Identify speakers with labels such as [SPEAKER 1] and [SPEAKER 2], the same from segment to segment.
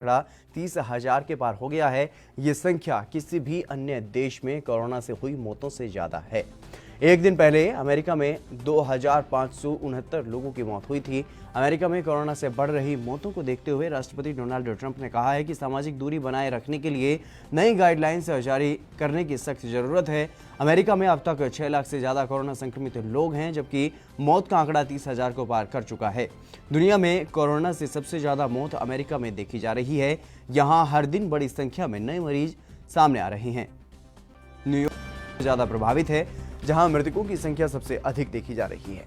[SPEAKER 1] आंकड़ा 30,000 के पार हो गया है। ये संख्या किसी भी अन्य देश में कोरोना से हुई मौतों से ज्यादा है। एक दिन पहले अमेरिका में 2,569 लोगों की मौत हुई थी। अमेरिका में कोरोना से बढ़ रही मौतों को देखते हुए राष्ट्रपति डोनाल्ड ट्रंप ने कहा है कि सामाजिक दूरी बनाए रखने के लिए नई गाइडलाइंस जारी करने की सख्त जरूरत है। अमेरिका में अब तक 6 लाख से ज्यादा कोरोना संक्रमित लोग हैं, जबकि मौत का आंकड़ा 30,000 को पार कर चुका है। दुनिया में कोरोना से सबसे ज्यादा मौत अमेरिका में देखी जा रही है। यहाँ हर दिन बड़ी संख्या में नए मरीज सामने आ रहे हैं। न्यूयॉर्क ज्यादा प्रभावित है, जहां मृतकों की संख्या सबसे अधिक देखी जा रही है।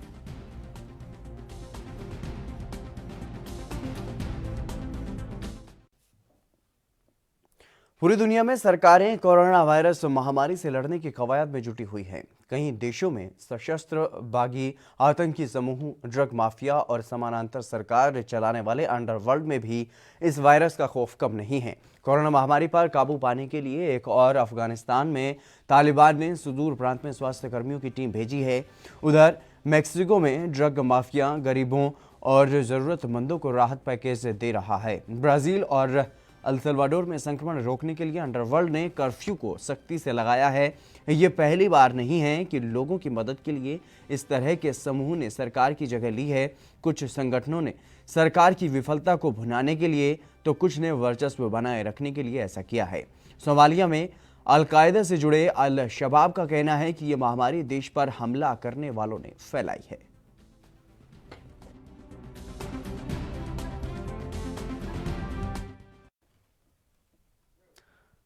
[SPEAKER 1] पूरी दुनिया में सरकारें कोरोना वायरस महामारी से लड़ने की कवायद में जुटी हुई हैं। कई देशों में सशस्त्र बागी, आतंकी समूह, ड्रग माफिया और समानांतर सरकार चलाने वाले अंडरवर्ल्ड में भी इस वायरस का खौफ कम नहीं है। कोरोना महामारी पर काबू पाने के लिए एक और अफगानिस्तान में तालिबान ने सुदूर प्रांत में स्वास्थ्य कर्मियों की टीम भेजी है। उधर मेक्सिको में ड्रग माफिया गरीबों और जरूरतमंदों को राहत पैकेज दे रहा है। ब्राजील और अल सल्वाडोर में संक्रमण रोकने के लिए अंडरवर्ल्ड ने कर्फ्यू को सख्ती से लगाया है। ये पहली बार नहीं है कि लोगों की मदद के लिए इस तरह के समूह ने सरकार की जगह ली है। कुछ संगठनों ने सरकार की विफलता को भुनाने के लिए तो कुछ ने वर्चस्व बनाए रखने के लिए ऐसा किया है। सोमालिया में अल-कायदा से जुड़े अल शबाब का कहना है कि यह महामारी देश पर हमला करने वालों ने फैलाई है।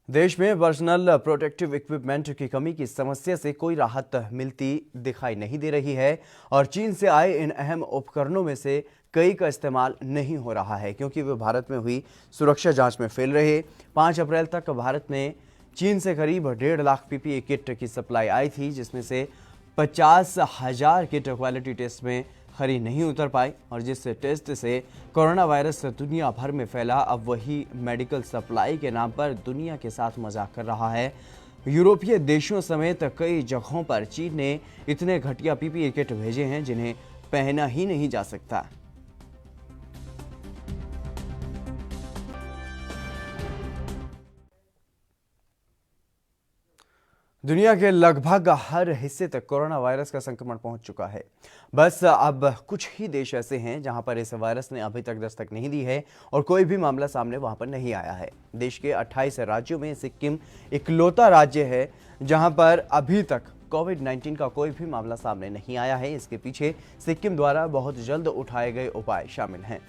[SPEAKER 1] देश में पर्सनल प्रोटेक्टिव इक्विपमेंट की कमी की समस्या से कोई राहत मिलती दिखाई नहीं दे रही है और चीन से आए इन अहम उपकरणों में से कई का इस्तेमाल नहीं हो रहा है, क्योंकि वे भारत में हुई सुरक्षा जांच में फेल रहे। 5 अप्रैल तक भारत में चीन से करीब 1.5 लाख पीपीई किट की सप्लाई आई थी, जिसमें से 50,000 किट क्वालिटी टेस्ट में खरी नहीं उतर पाई और जिस टेस्ट से कोरोना वायरस दुनिया भर में फैला, अब वही मेडिकल सप्लाई के नाम पर दुनिया के साथ मजाक कर रहा है। यूरोपीय देशों समेत कई जगहों पर चीन ने इतने घटिया पीपीई किट भेजे हैं जिन्हें पहना ही नहीं जा सकता। दुनिया के लगभग हर हिस्से तक कोरोना वायरस का संक्रमण पहुंच चुका है। बस अब कुछ ही देश ऐसे हैं जहां पर इस वायरस ने अभी तक दस्तक नहीं दी है और कोई भी मामला सामने वहां पर नहीं आया है। देश के 28 राज्यों में सिक्किम इकलौता राज्य है जहां पर अभी तक कोविड-19 का कोई भी मामला सामने नहीं आया है। इसके पीछे सिक्किम द्वारा बहुत जल्द उठाए गए उपाय शामिल हैं।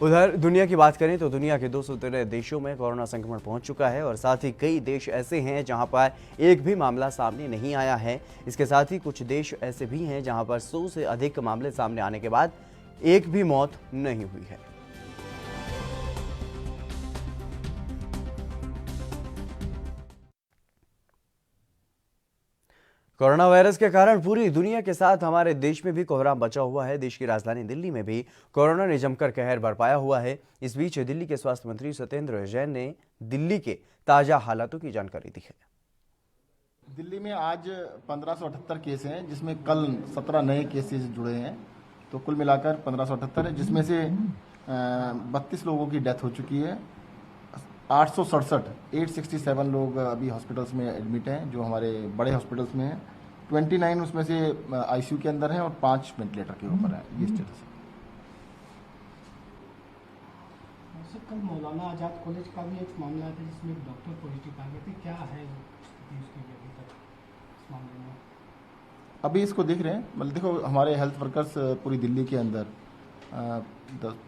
[SPEAKER 1] उधर दुनिया की बात करें तो दुनिया के 213 देशों में कोरोना संक्रमण पहुंच चुका है और साथ ही कई देश ऐसे हैं जहां पर एक भी मामला सामने नहीं आया है। इसके साथ ही कुछ देश ऐसे भी हैं जहां पर 100 से अधिक मामले सामने आने के बाद एक भी मौत नहीं हुई है। कोरोना वायरस के कारण पूरी दुनिया के साथ हमारे देश में भी कोहराम बचा हुआ है। देश की राजधानी दिल्ली में भी कोरोना ने जमकर कहर बरपाया हुआ है। इस बीच दिल्ली के स्वास्थ्य मंत्री सत्येंद्र जैन ने दिल्ली के ताजा हालातों की जानकारी दी है।
[SPEAKER 2] दिल्ली में आज 1578 केस हैं, जिसमें कल 17 नए केसेस जुड़े हैं, तो कुल मिलाकर 1578 है, जिसमें से 32 लोगों की डेथ हो चुकी है। 867 लोग अभी हॉस्पिटल्स में एडमिट हैं, जो हमारे बड़े हॉस्पिटल्स में हैं। 29 उसमें से आईसीयू के अंदर हैं और 5 वेंटिलेटर के ऊपर है। ये स्टेटस है।
[SPEAKER 3] कल मौलाना आजाद कॉलेज का भी एक मामला था जिसमें एक डॉक्टर पॉजिटिव आ गए थे। क्या है स्थिति उसकी अभी तक इस मामले में?
[SPEAKER 2] अभी इसको देख रहे हैं। मतलब देखो, हमारे हेल्थ वर्कर्स पूरी दिल्ली के अंदर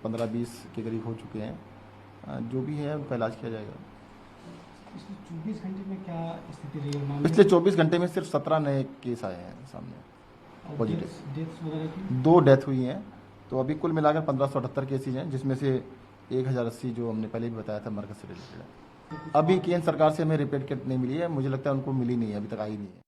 [SPEAKER 2] 15-20 के करीब हो चुके हैं। जो भी है उनका इलाज किया जाएगा।
[SPEAKER 3] पिछले 24 घंटे में क्या स्थिति रही है?
[SPEAKER 2] पिछले 24 घंटे में सिर्फ 17 नए केस आए हैं सामने पॉजिटिव।
[SPEAKER 3] डेथ्स वगैरह की
[SPEAKER 2] 2 डेथ हुई हैं, तो अभी कुल मिलाकर 1578 केसेज हैं, जिसमें से 1080 जो हमने पहले भी बताया था मरकज से रिलेटेड है। अभी केंद्र सरकार से हमें रिपोर्ट किट नहीं मिली है, मुझे लगता है उनको मिली नहीं है, अभी तक आई नहीं है।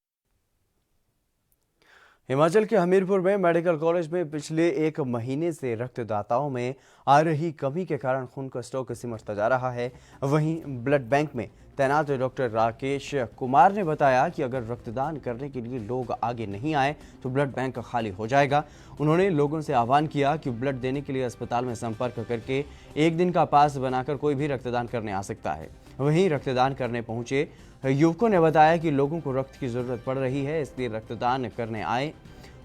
[SPEAKER 1] हिमाचल के हमीरपुर में मेडिकल कॉलेज में पिछले 1 महीने से रक्तदाताओं में आ रही कमी के कारण खून का स्टॉक सिमटता जा रहा है। वहीं ब्लड बैंक में तैनात डॉक्टर राकेश कुमार ने बताया कि अगर रक्तदान करने के लिए लोग आगे नहीं आए तो ब्लड बैंक खाली हो जाएगा। उन्होंने लोगों से आह्वान किया कि ब्लड देने के लिए अस्पताल में संपर्क करके 1 दिन का पास बनाकर कोई भी रक्तदान करने आ सकता है। वहीं रक्तदान करने पहुंचे युवकों ने बताया कि लोगों को रक्त की जरूरत पड़ रही है, इसलिए रक्तदान करने आए।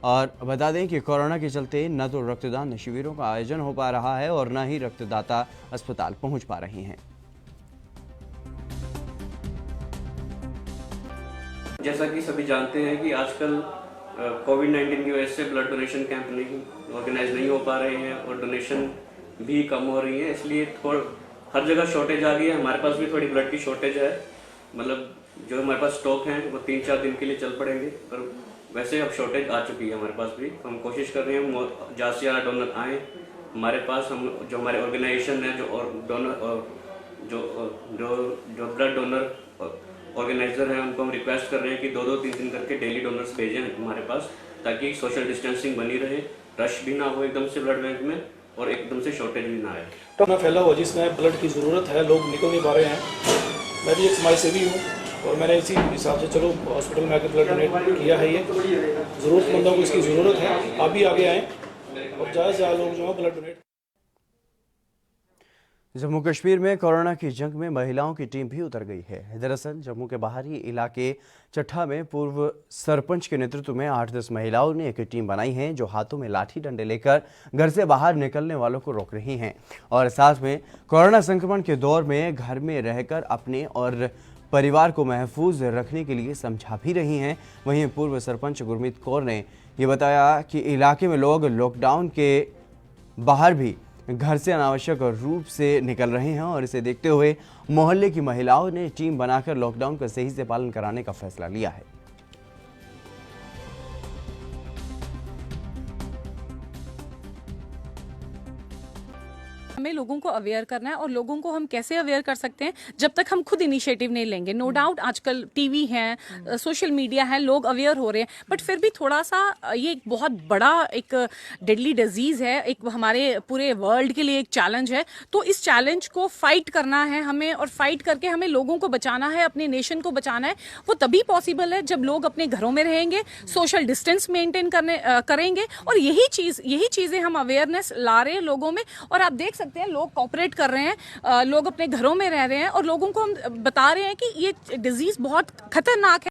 [SPEAKER 1] और बता दें कि कोरोना के चलते न तो रक्तदान शिविरों का आयोजन हो पा रहा है और न ही रक्तदाता अस्पताल पहुंच पा रहे हैं।
[SPEAKER 4] जैसा कि सभी जानते हैं कि आजकल कोविड-19 की वजह से ब्लड डोनेशन कैंप नहीं ऑर्गेनाइज नहीं हो पा रहे हैं और डोनेशन भी कम हो रही है, इसलिए हर जगह शॉर्टेज आ गई है। हमारे पास भी थोड़ी ब्लड की शॉर्टेज है, मतलब जो हमारे पास स्टॉक हैं वो 3-4 दिन के लिए चल पड़ेंगे, पर वैसे अब शॉर्टेज आ चुकी है हमारे पास भी। हम कोशिश कर रहे हैं ज़्यादा से ज़्यादा डोनर आएँ हमारे पास। हम जो हमारे ऑर्गेनाइजेशन है, जो ब्लड डोनर ऑर्गेनाइजर हैं, उनको हम रिक्वेस्ट कर रहे हैं कि 2-2, 3 करके डेली डोनर्स भेजें हमारे पास, ताकि सोशल डिस्टेंसिंग बनी रहे, रश भी ना हो एकदम से ब्लड बैंक में और एकदम से शॉर्टेज भी ना आए।
[SPEAKER 5] तो फैला हुआ जिसमें ब्लड की ज़रूरत है, लोग निकल नहीं पा रहे हैं। मैं भी एक समाज सेवी हूँ और मैंने इसी हिसाब से चलो हॉस्पिटल में आकर ब्लड डोनेट किया है। ये ज़रूरतमंदों को इसकी ज़रूरत है, आप भी आगे आएँ और ज़्यादा से ज़्यादा लोग जो है ब्लड डोनेट।
[SPEAKER 1] जम्मू कश्मीर में कोरोना की जंग में महिलाओं की टीम भी उतर गई है। दरअसल जम्मू के बाहरी इलाके चट्ठा में पूर्व सरपंच के नेतृत्व में 8-10 महिलाओं ने एक टीम बनाई है, जो हाथों में लाठी डंडे लेकर घर से बाहर निकलने वालों को रोक रही हैं और साथ में कोरोना संक्रमण के दौर में घर में रहकर अपने और परिवार को महफूज रखने के लिए समझा भी रही हैं। वहीं पूर्व सरपंच गुरमीत कौर ने ये बताया कि इलाके में लोग लॉकडाउन के बाहर भी घर से अनावश्यक रूप से निकल रहे हैं और इसे देखते हुए मोहल्ले की महिलाओं ने टीम बनाकर लॉकडाउन का सही से पालन कराने का फैसला लिया है।
[SPEAKER 6] हमें लोगों को अवेयर करना है और लोगों को हम कैसे अवेयर कर सकते हैं जब तक हम खुद इनिशिएटिव नहीं लेंगे। नो डाउट आजकल टीवी है, सोशल मीडिया है, लोग अवेयर हो रहे हैं, बट फिर भी थोड़ा सा ये एक बहुत बड़ा एक डेडली डिजीज है, एक हमारे पूरे वर्ल्ड के लिए एक चैलेंज है। तो इस चैलेंज को फाइट करना है हमें और फाइट करके हमें लोगों को बचाना है, अपने नेशन को बचाना है। वो तभी पॉसिबल है जब लोग अपने घरों में रहेंगे, सोशल डिस्टेंस मेंटेन करेंगे और यही चीज़ें हम अवेयरनेस ला रहे हैं लोगों में। और आप देख सकते हैं लोग कोऑपरेट कर रहे हैं, लोग अपने घरों में रह रहे हैं और लोगों को हम बता रहे हैं कि ये डिजीज बहुत खतरनाक है।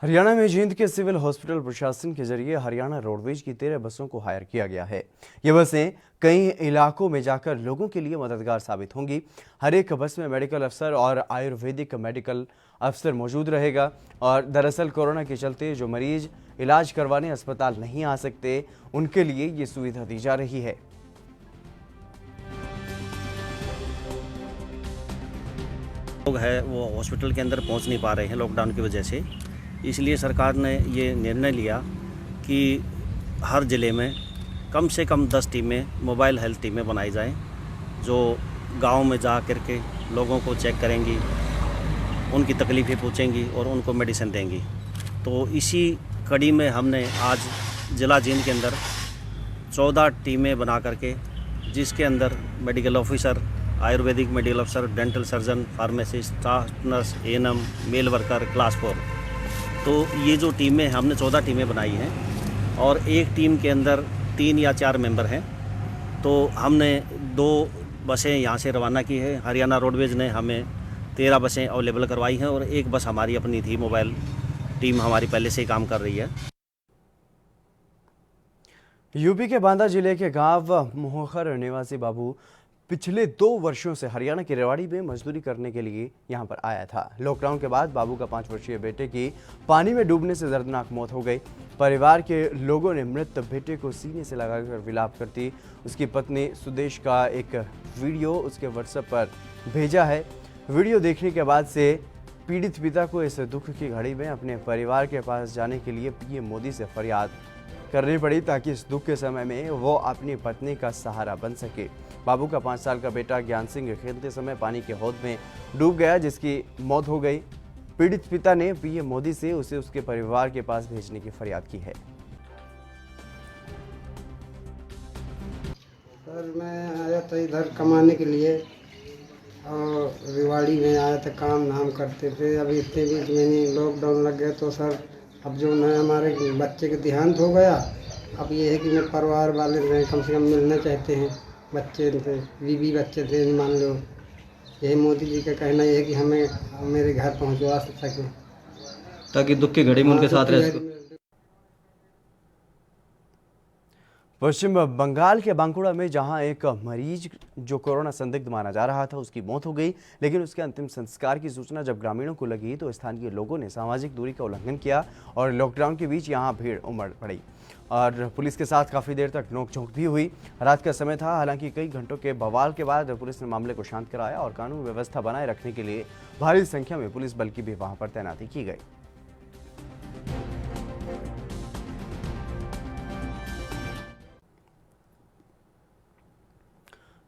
[SPEAKER 1] हरियाणा में जींद के सिविल हॉस्पिटल प्रशासन के जरिए हरियाणा रोडवेज की 13 बसों को हायर किया गया है। ये बसें कई इलाकों में जाकर लोगों के लिए मददगार साबित होंगी। हर एक बस में मेडिकल अफसर और आयुर्वेदिक मेडिकल अफसर मौजूद रहेगा और दरअसल कोरोना के चलते जो मरीज इलाज करवाने अस्पताल नहीं आ सकते, उनके लिए ये सुविधा दी जा रही है।
[SPEAKER 7] लोग है वो हॉस्पिटल के अंदर पहुंच नहीं पा रहे हैं लॉकडाउन की वजह से, इसलिए सरकार ने ये निर्णय लिया कि हर ज़िले में कम से कम 10 टीमें, मोबाइल हेल्थ टीमें बनाई जाएं, जो गांव में जा कर के लोगों को चेक करेंगी, उनकी तकलीफ़ें पूछेंगी और उनको मेडिसिन देंगी। तो इसी कड़ी में हमने आज ज़िला जींद के अंदर 14 टीमें बना करके, जिसके अंदर मेडिकल ऑफिसर, आयुर्वेदिक मेडिकल अफसर, dental surgeon, pharmacist, staff nurse, ANM, male worker, class 4, तो ये जो टीमें हमने 14 टीमें बनाई हैं और एक टीम के अंदर 3 या 4 मेंबर हैं। तो हमने 2 बसें यहाँ से रवाना की है। हरियाणा रोडवेज ने हमें 13 बसें अवेलेबल करवाई हैं और एक बस हमारी अपनी थी, मोबाइल टीम हमारी पहले से ही काम कर रही है।
[SPEAKER 1] यूपी के बांदा जिले के गांव मोहखर निवासी बाबू पिछले 2 वर्षों से हरियाणा के रेवाड़ी में मजदूरी करने के लिए यहां पर आया था। लॉकडाउन के बाद बाबू का 5 वर्षीय बेटे की पानी में डूबने से दर्दनाक मौत हो गई। परिवार के लोगों ने मृत बेटे को सीने से लगाकर विलाप करती उसकी पत्नी सुदेश का एक वीडियो उसके व्हाट्सएप पर भेजा है। वीडियो देखने के बाद से पीड़ित पिता को इस दुख की घड़ी में अपने परिवार के पास जाने के लिए पीएम मोदी से फरियाद करनी पड़ी, ताकि इस दुख के समय में वो अपनी पत्नी का सहारा बन सके। बाबू का 5 साल का बेटा ज्ञान सिंह खेलते समय पानी के हौद में डूब गया, जिसकी मौत हो गई। पीड़ित पिता ने पीएम मोदी से उसे उसके परिवार के पास भेजने की फरियाद की है।
[SPEAKER 8] सर मैं आया था इधर कमाने के लिए और रिवाड़ी में आया था, काम धाम करते थे। अभी इतने बीच में नहीं लॉकडाउन लग गया तो सर अब जो है हमारे बच्चे का देहांत हो गया। अब ये है कि मैं परिवार वाले से कम से कम मिलना चाहते हैं, बच्चे थे, बीवी बच्चे थे, मान लो। यही मोदी जी का कहना ये है कि हमें मेरे घर पहुँचवा सकें
[SPEAKER 9] ताकि दुख की घड़ी में उनके साथ रह सकें।
[SPEAKER 1] पश्चिम बंगाल के बांकुड़ा में जहां एक मरीज जो कोरोना संदिग्ध माना जा रहा था उसकी मौत हो गई, लेकिन उसके अंतिम संस्कार की सूचना जब ग्रामीणों को लगी तो स्थानीय लोगों ने सामाजिक दूरी का उल्लंघन किया और लॉकडाउन के बीच यहां भीड़ उमड़ पड़ी और पुलिस के साथ काफ़ी देर तक नोकझोंक भी हुई। रात का समय था, हालांकि कई घंटों के बवाल के बाद पुलिस ने मामले को शांत कराया और कानून व्यवस्था बनाए रखने के लिए भारी संख्या में पुलिस बल की भी वहां पर तैनाती की गई।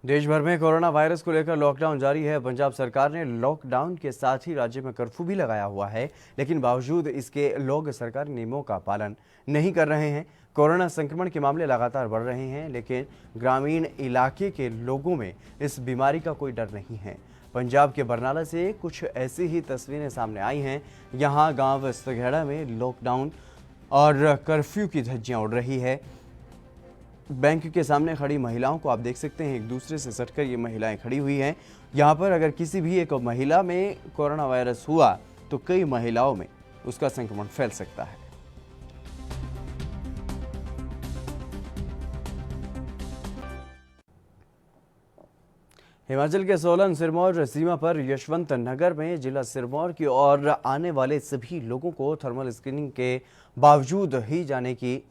[SPEAKER 1] देश भर में कोरोना वायरस को लेकर लॉकडाउन जारी है। पंजाब सरकार ने लॉकडाउन के साथ ही राज्य में कर्फ्यू भी लगाया हुआ है, लेकिन बावजूद इसके लोग सरकारी नियमों का पालन नहीं कर रहे हैं। कोरोना संक्रमण के मामले लगातार बढ़ रहे हैं, लेकिन ग्रामीण इलाके के लोगों में इस बीमारी का कोई डर नहीं है। पंजाब के बरनाला से कुछ ऐसी ही तस्वीरें सामने आई हैं। यहाँ गांव सगेड़ा में लॉकडाउन और कर्फ्यू की धज्जियां उड़ रही है। बैंक के सामने खड़ी महिलाओं को आप देख सकते हैं, एक दूसरे से सटकर ये महिलाएं खड़ी हुई हैं। यहाँ पर अगर किसी भी एक महिला में कोरोना वायरस हुआ तो कई महिलाओं में उसका संक्रमण फैल सकता है। हिमाचल के सोलन सिरमौर सीमा पर यशवंत नगर में जिला सिरमौर की ओर आने वाले सभी लोगों को थर्मल स्क्रीनिंग के बावजूद ही जाने की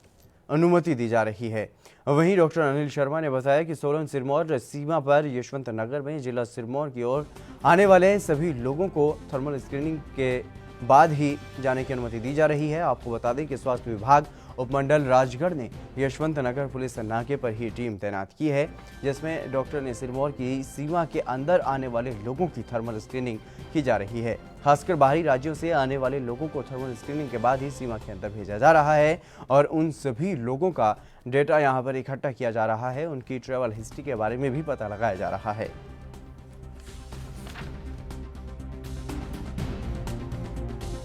[SPEAKER 1] अनुमति दी जा रही है। वहीं डॉक्टर अनिल शर्मा ने बताया कि सोलन सिरमौर सीमा पर यशवंत नगर में जिला सिरमौर की ओर आने वाले सभी लोगों को थर्मल स्क्रीनिंग के बाद ही जाने की अनुमति दी जा रही है। आपको बता दें कि स्वास्थ्य विभाग उपमंडल राजगढ़ ने यशवंत नगर पुलिस नाके पर ही टीम तैनात की है, जिसमें डॉक्टर ने सिरमौर की सीमा के अंदर आने वाले लोगों की थर्मल स्क्रीनिंग की जा रही है। खासकर बाहरी राज्यों से आने वाले लोगों को थर्मल स्क्रीनिंग के बाद ही सीमा के अंदर भेजा जा रहा है और उन सभी लोगों का डेटा यहाँ पर इकट्ठा किया जा रहा है। उनकी ट्रैवल हिस्ट्री के बारे में भी पता लगाया जा रहा है।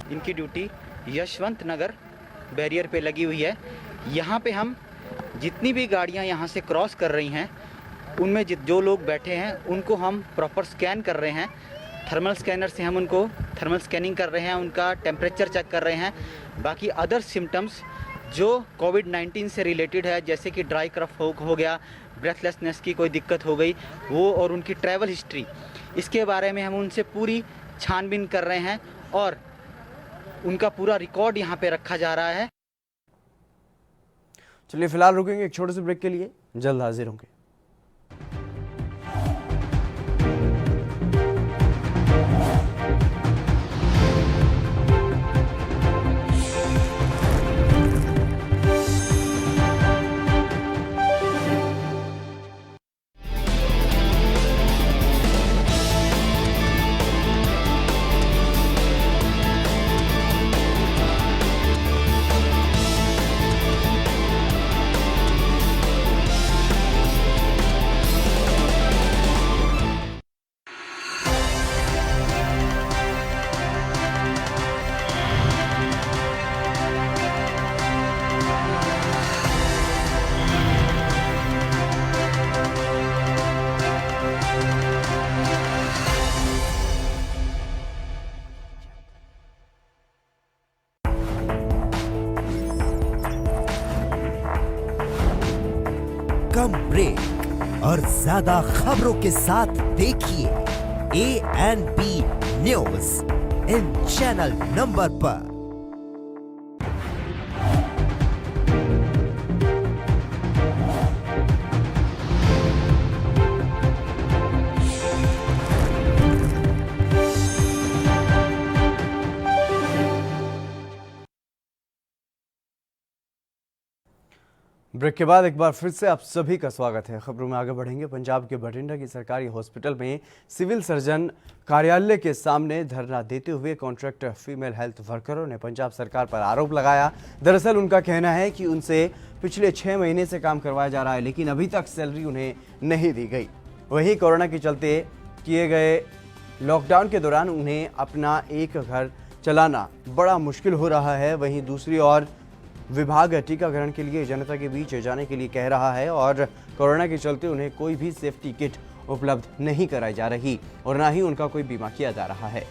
[SPEAKER 10] इनकी ड्यूटी यशवंत नगर बैरियर पे लगी हुई है। यहाँ पे हम जितनी भी गाड़ियाँ यहाँ से क्रॉस कर रही हैं उनमें जो लोग बैठे हैं उनको हम प्रॉपर स्कैन कर रहे हैं। थर्मल स्कैनर से हम उनको थर्मल स्कैनिंग कर रहे हैं, उनका टेम्परेचर चेक कर रहे हैं। बाकी अदर सिम्टम्स जो कोविड-19 से रिलेटेड है, जैसे कि ड्राई कफ हो गया, ब्रेथलेसनेस की कोई दिक्कत हो गई, वो और उनकी ट्रैवल हिस्ट्री, इसके बारे में हम उनसे पूरी छानबीन कर रहे हैं और उनका पूरा रिकॉर्ड यहाँ पे रखा जा रहा है।
[SPEAKER 1] चलिए फिलहाल रुकेंगे एक छोटे से ब्रेक के लिए, जल्द हाजिर होंगे।
[SPEAKER 11] कम ब्रेक और ज्यादा खबरों के साथ देखिए ANP news in channel number पर।
[SPEAKER 1] ब्रेक के बाद एक बार फिर से आप सभी का स्वागत है। खबरों में आगे बढ़ेंगे। पंजाब के बठिंडा की सरकारी हॉस्पिटल में सिविल सर्जन कार्यालय के सामने धरना देते हुए कॉन्ट्रैक्ट फीमेल हेल्थ वर्करों ने पंजाब सरकार पर आरोप लगाया। दरअसल उनका कहना है कि उनसे पिछले 6 महीने से काम करवाया जा रहा है, लेकिन अभी तक सैलरी उन्हें नहीं दी गई। वहीं कोरोना के चलते किए गए लॉकडाउन के दौरान उन्हें अपना एक घर चलाना बड़ा मुश्किल हो रहा है। वहीं दूसरी ओर विभाग टीकाकरण के लिए जनता के बीच जाने के लिए कह रहा है और कोरोना के चलते उन्हें कोई भी सेफ्टी किट उपलब्ध नहीं कराई जा रही और ना ही उनका कोई बीमा किया जा रहा है।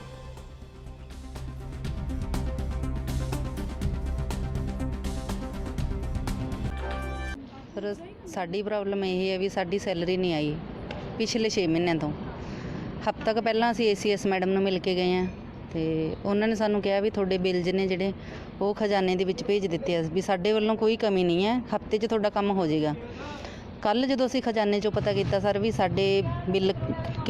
[SPEAKER 12] पर साडी प्रॉब्लम ਇਹ ਹੈ ਵੀ ਸਾਡੀ ਸੈਲਰੀ ਨਹੀਂ ਆਈ ਪਿਛਲੇ 6 ਮਹੀਨਿਆਂ ਤੋਂ। ਹਫ਼ਤਾ ਕੁ ਪਹਿਲਾਂ ਅਸੀਂ ACS ਮੈਡਮ ਨੂੰ ਮਿਲ ਕੇ ਗਏ ਆ ਤੇ ਉਹਨਾਂ ਨੇ ਸਾਨੂੰ ਕਿਹਾ ਵੀ ਤੁਹਾਡੇ ਬਿੱਲਜ ਨੇ ਜਿਹੜੇ ਉਹ ਖਜ਼ਾਨੇ ਦੇ ਵਿੱਚ ਭੇਜ ਦਿੱਤੇ ਆ ਵੀ ਸਾਡੇ ਵੱਲੋਂ ਕੋਈ ਕਮੀ ਨਹੀਂ ਹੈ, ਹਫ਼ਤੇ 'ਚ ਤੁਹਾਡਾ ਕੰਮ ਹੋ ਜਾਏਗਾ। ਕੱਲ ਜਦੋਂ ਅਸੀਂ ਖਜ਼ਾਨੇ 'ਚੋਂ ਪਤਾ ਕੀਤਾ ਸਰ ਵੀ ਸਾਡੇ ਬਿੱਲ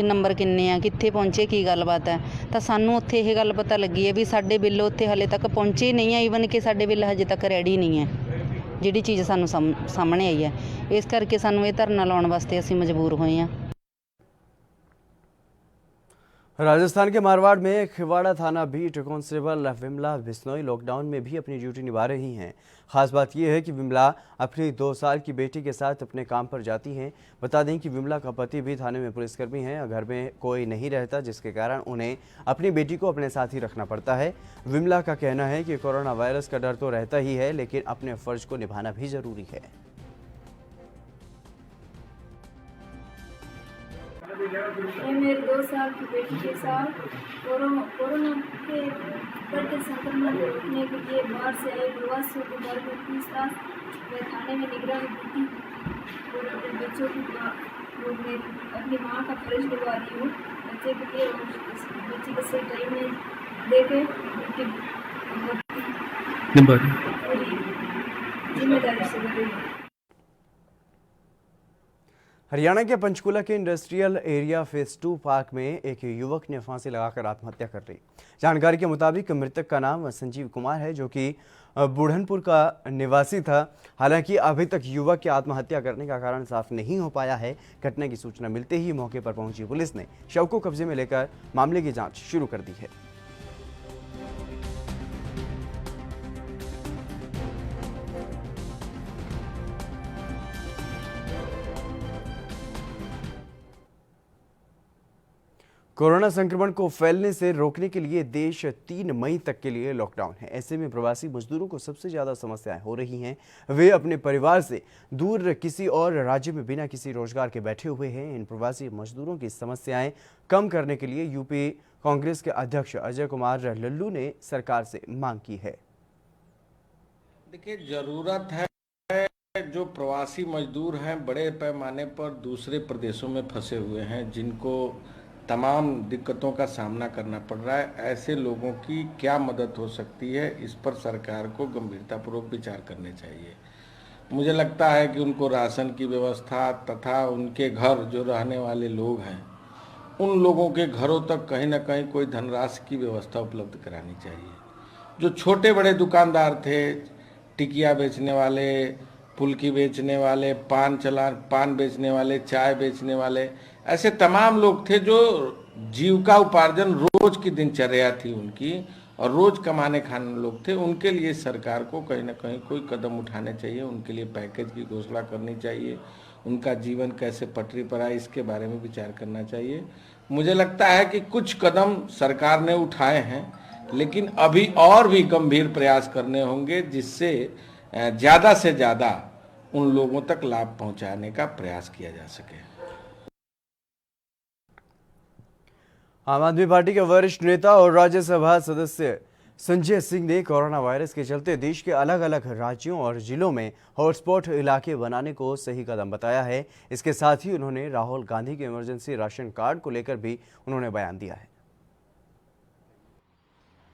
[SPEAKER 12] ਨੰਬਰ ਕਿੰਨੇ ਆ, ਕਿੱਥੇ ਪਹੁੰਚੇ, ਕੀ ਗੱਲਬਾਤ ਹੈ, ਤਾਂ ਸਾਨੂੰ ਉੱਥੇ ਇਹ ਗੱਲ ਪਤਾ ਲੱਗੀ ਹੈ ਵੀ ਸਾਡੇ ਬਿੱਲ ਉੱਥੇ ਹਲੇ ਤੱਕ ਪਹੁੰਚੇ ਨਹੀਂ ਆ। ਈਵਨ ਕਿ ਸਾਡੇ ਬਿੱਲ ਹਜੇ ਤੱਕ ਰੈਡੀ ਨਹੀਂ ਹੈ, ਜਿਹੜੀ ਚੀਜ਼ ਸਾਨੂੰ ਸਾਹਮਣੇ ਆਈ ਹੈ। ਇਸ ਕਰਕੇ ਸਾਨੂੰ ਇਹ ਧਰਨਾ ਲਾਉਣ ਵਾਸਤੇ ਅਸੀਂ ਮਜਬੂਰ ਹੋਏ ਹਾਂ।
[SPEAKER 1] राजस्थान के मारवाड़ में खिवाड़ा थाना beat constable Vimla Bishnoi lockdown में भी अपनी ड्यूटी निभा रही हैं। खास बात यह है कि विमला अपनी 2 साल की बेटी के साथ अपने काम पर जाती हैं। बता दें कि विमला का पति भी थाने में पुलिसकर्मी है। घर में कोई नहीं रहता, जिसके कारण उन्हें अपनी बेटी को अपने साथ ही रखना पड़ता है। विमला का कहना है कि कोरोना वायरस का डर तो रहता ही है, लेकिन अपने फर्ज को निभाना भी जरूरी है।
[SPEAKER 13] मैं मेरे 2 साल की बेटी के साथ कोरोना के बढ़ते संक्रमण को रोकने के लिए बाहर से आए प्रवासियों के बारे में पूछताछ मैं थाने में निगरानी ड्यूटी और अपने बच्चों की मैं अपनी माँ का फर्ज निभा रही हूँ। बच्चे के लिए बच्चे के सही टाइम में देखे उनकी जिम्मेदारी से कर रही हूँ।
[SPEAKER 1] हरियाणा के पंचकूला के इंडस्ट्रियल एरिया फेज 2 पार्क में एक युवक ने फांसी लगाकर आत्महत्या कर ली। जानकारी के मुताबिक मृतक का नाम संजीव कुमार है, जो कि बुढ़नपुर का निवासी था। हालांकि अभी तक युवक की आत्महत्या करने का कारण साफ नहीं हो पाया है। घटना की सूचना मिलते ही मौके पर पहुंची पुलिस ने शव को कब्जे में लेकर मामले की जांच शुरू कर दी है। कोरोना संक्रमण को फैलने से रोकने के लिए देश 3 मई तक के लिए लॉकडाउन है। ऐसे में प्रवासी मजदूरों को सबसे ज़्यादा समस्याएं हो रही हैं। वे अपने परिवार से दूर किसी और राज्य में बिना किसी रोजगार के बैठे हुए हैं। इन प्रवासी मजदूरों की समस्याएं कम करने के लिए यूपी कांग्रेस के अध्यक्ष अजय कुमार लल्लू ने सरकार से मांग की है।
[SPEAKER 14] देखिए, जरूरत है जो प्रवासी मजदूर हैं बड़े पैमाने पर दूसरे प्रदेशों में फंसे हुए हैं, जिनको तमाम दिक्कतों का सामना करना पड़ रहा है, ऐसे लोगों की क्या मदद हो सकती है, इस पर सरकार को गंभीरतापूर्वक विचार करने चाहिए। मुझे लगता है कि उनको राशन की व्यवस्था तथा उनके घर जो रहने वाले लोग हैं उन लोगों के घरों तक कहीं ना कहीं कोई धनराशि की व्यवस्था उपलब्ध करानी चाहिए। जो छोटे बड़े दुकानदार थे, टिकिया बेचने वाले, फुल्की बेचने वाले, पान बेचने वाले, चाय बेचने वाले, ऐसे तमाम लोग थे जो जीविका उपार्जन रोज की दिनचर्या थी उनकी और रोज कमाने खाने लोग थे। उनके लिए सरकार को कहीं ना कहीं कोई कदम उठाने चाहिए, उनके लिए पैकेज की घोषणा करनी चाहिए, उनका जीवन कैसे पटरी पर आए इसके बारे में विचार करना चाहिए। मुझे लगता है कि कुछ कदम सरकार ने उठाए हैं, लेकिन अभी और भी गंभीर प्रयास करने होंगे, जिससे ज़्यादा से ज़्यादा उन लोगों तक लाभ पहुंचाने का प्रयास किया जा सके।
[SPEAKER 1] आम आदमी पार्टी के वरिष्ठ नेता और राज्यसभा सदस्य संजय सिंह ने कोरोना वायरस के चलते देश के अलग अलग राज्यों और जिलों में हॉटस्पॉट इलाके बनाने को सही कदम बताया है। इसके साथ ही उन्होंने राहुल गांधी के इमरजेंसी राशन कार्ड को लेकर भी उन्होंने बयान दिया है।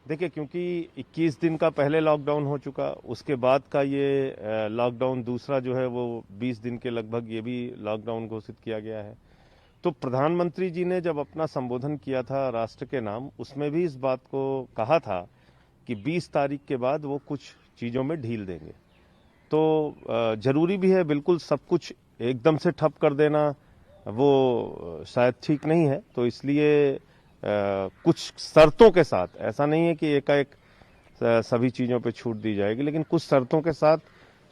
[SPEAKER 15] देखिए, क्योंकि 21 दिन का पहले लॉकडाउन हो चुका, उसके बाद का ये लॉकडाउन दूसरा जो है वो 20 दिन के लगभग ये भी लॉकडाउन घोषित किया गया है। तो प्रधानमंत्री जी ने जब अपना संबोधन किया था राष्ट्र के नाम, उसमें भी इस बात को कहा था कि 20 तारीख के बाद वो कुछ चीज़ों में ढील देंगे। तो जरूरी भी है, बिल्कुल सब कुछ एकदम से ठप कर देना वो शायद ठीक नहीं है। तो इसलिए कुछ शर्तों के साथ, ऐसा नहीं है कि एकाएक सभी चीज़ों पे छूट दी जाएगी, लेकिन कुछ शर्तों के साथ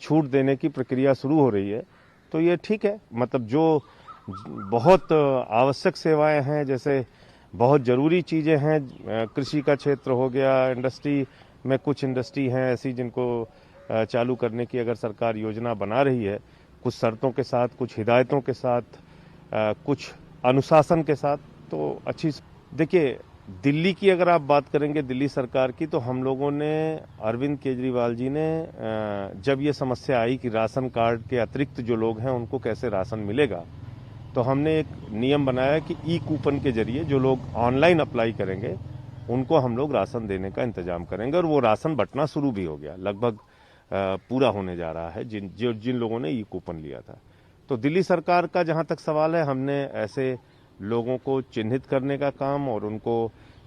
[SPEAKER 15] छूट देने की प्रक्रिया शुरू हो रही है। तो ये ठीक है, मतलब जो बहुत आवश्यक सेवाएं हैं, जैसे बहुत ज़रूरी चीज़ें हैं, कृषि का क्षेत्र हो गया, इंडस्ट्री में कुछ इंडस्ट्री हैं ऐसी जिनको चालू करने की अगर सरकार योजना बना रही है, कुछ शर्तों के साथ, कुछ हिदायतों के साथ, कुछ अनुशासन के साथ, तो अच्छी। देखिए, दिल्ली की अगर आप बात करेंगे, दिल्ली सरकार की, तो हम लोगों ने, अरविंद केजरीवाल जी ने जब ये समस्या आई कि राशन कार्ड के अतिरिक्त जो लोग हैं उनको कैसे राशन मिलेगा, तो हमने एक नियम बनाया कि ई कूपन के जरिए जो लोग ऑनलाइन अप्लाई करेंगे उनको हम लोग राशन देने का इंतजाम करेंगे। और वो राशन बंटना शुरू भी हो गया, लगभग पूरा होने जा रहा है जिन लोगों ने ई कूपन लिया था। तो दिल्ली सरकार का जहां तक सवाल है, हमने ऐसे लोगों को चिन्हित करने का काम और उनको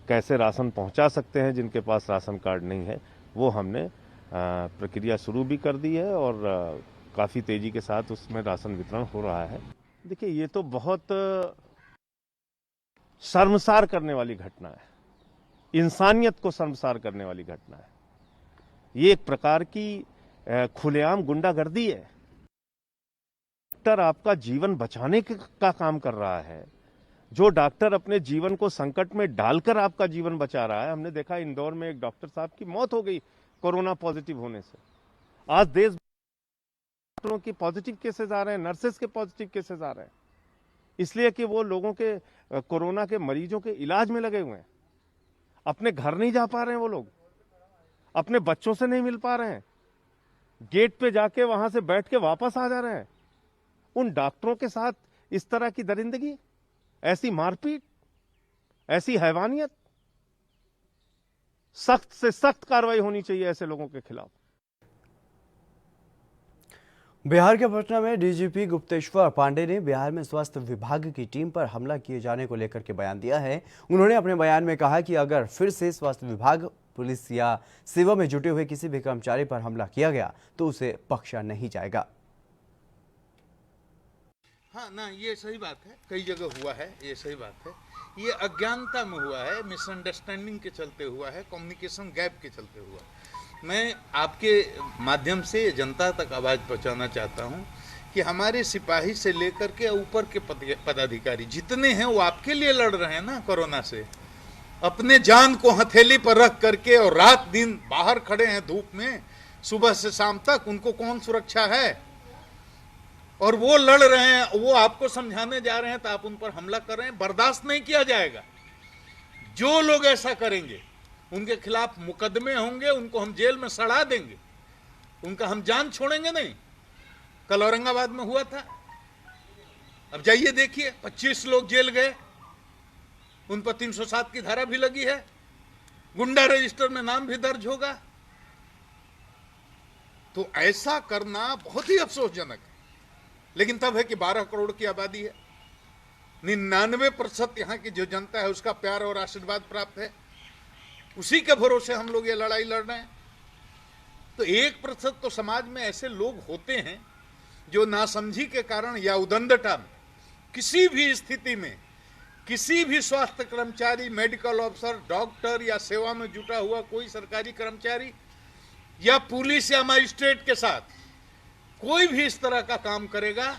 [SPEAKER 15] कैसे राशन पहुंचा सकते हैं जिनके पास राशन कार्ड नहीं है, वो हमने प्रक्रिया शुरू भी कर दी है और काफ़ी तेज़ी के साथ उसमें राशन वितरण हो रहा है। देखिए, ये तो बहुत शर्मसार करने वाली घटना है, इंसानियत को शर्मसार करने वाली घटना है। ये एक प्रकार की खुलेआम गुंडागर्दी है। डॉक्टर आपका जीवन बचाने का काम कर रहा है, जो डॉक्टर अपने जीवन को संकट में डालकर आपका जीवन बचा रहा है। हमने देखा इंदौर में एक डॉक्टर साहब की मौत हो गई कोरोना पॉजिटिव होने से। आज देश डॉक्टरों की पॉजिटिव केसेस आ रहे हैं, नर्सेस के पॉजिटिव केसेस आ रहे हैं, इसलिए कि वो लोगों के कोरोना के मरीजों के इलाज में लगे हुए हैं। अपने घर नहीं जा पा रहे हैं वो लोग, अपने बच्चों से नहीं मिल पा रहे हैं, गेट पे जाके वहां से बैठ के वापस आ जा रहे हैं। उन डॉक्टरों के साथ इस तरह की दरिंदगी, ऐसी मारपीट, ऐसी हैवानियत, सख्त से सख्त कार्रवाई होनी चाहिए ऐसे लोगों के खिलाफ।
[SPEAKER 1] बिहार के पटना में डीजीपी गुप्तेश्वर पांडे ने बिहार में स्वास्थ्य विभाग की टीम पर हमला किए जाने को लेकर के बयान दिया है। उन्होंने अपने बयान में कहा कि अगर फिर से स्वास्थ्य विभाग, पुलिस या सेवा में जुटे हुए किसी भी कर्मचारी पर हमला किया गया तो उसे बख्शा नहीं जाएगा।
[SPEAKER 16] हाँ ना, ये सही बात है, कई जगह हुआ है, ये सही बात है। ये अज्ञानता में हुआ है, मिसअंडरस्टैंडिंग के चलते हुआ है, कम्युनिकेशन गैप के चलते हुआ। मैं आपके माध्यम से जनता तक आवाज़ पहुंचाना चाहता हूं कि हमारे सिपाही से लेकर के ऊपर के पदाधिकारी जितने हैं वो आपके लिए लड़ रहे हैं ना कोरोना से, अपने जान को हथेली पर रख करके और रात दिन बाहर खड़े हैं धूप में, सुबह से शाम तक। उनको कौन सुरक्षा है? और वो लड़ रहे हैं, वो आपको समझाने जा रहे हैं तो आप उन पर हमला कर रहे हैं। बर्दाश्त नहीं किया जाएगा। जो लोग ऐसा करेंगे उनके खिलाफ मुकदमे होंगे, उनको हम जेल में सड़ा देंगे, उनका हम जान छोड़ेंगे नहीं। कल औरंगाबाद में हुआ था, अब जाइए देखिए, 25 लोग जेल गए, उन पर 307 की धारा भी लगी है, गुंडा रजिस्टर में नाम भी दर्ज होगा। तो ऐसा करना बहुत ही अफसोसजनक है। लेकिन तब है कि 12 करोड़ की आबादी है, 99% यहाँ की जो जनता है उसका प्यार और आशीर्वाद प्राप्त है, उसी के भरोसे हम लोग ये लड़ाई लड़ रहे हैं। तो 1% तो समाज में ऐसे लोग होते हैं जो नासमझी के कारण या उदंडता में किसी भी स्थिति में किसी भी स्वास्थ्य कर्मचारी, मेडिकल ऑफिसर, डॉक्टर या सेवा में जुटा हुआ कोई सरकारी कर्मचारी या पुलिस या मजिस्ट्रेट के साथ कोई भी इस तरह का काम करेगा,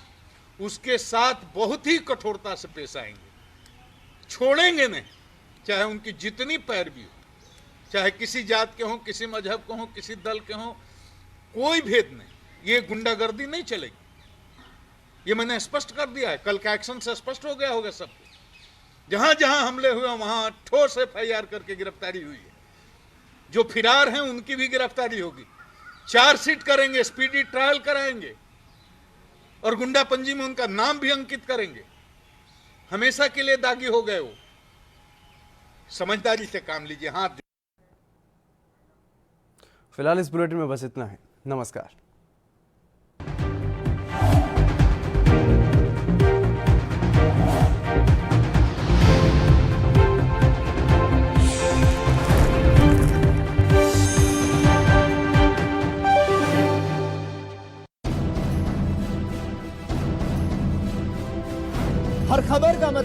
[SPEAKER 16] उसके साथ बहुत ही कठोरता से पेश आएंगे, छोड़ेंगे नहीं। चाहे उनकी जितनी पैरवी हो, चाहे किसी जात के हों, किसी मजहब के हों, किसी दल के हों, कोई भेद नहीं, ये गुंडागर्दी नहीं चलेगी। ये मैंने स्पष्ट कर दिया है, कल का एक्शन से स्पष्ट हो गया होगा सबको। जहां जहां हमले हुए वहां ठोस FIR करके गिरफ्तारी हुई है। जो फिरार हैं उनकी भी गिरफ्तारी होगी, चार्जशीट करेंगे, स्पीडी ट्रायल कराएंगे और गुंडा पंजी में उनका नाम भी अंकित करेंगे। हमेशा के लिए दागी हो गए वो। समझदारी से काम लीजिए। हाँ,
[SPEAKER 1] फिलहाल इस बुलेटिन में बस इतना है। नमस्कार।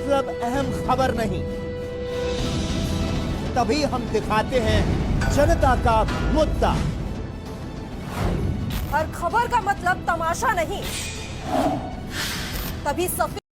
[SPEAKER 11] मतलब अहम खबर नहीं, तभी हम दिखाते हैं जनता का मुद्दा।
[SPEAKER 17] हर खबर का मतलब तमाशा नहीं, तभी सफेद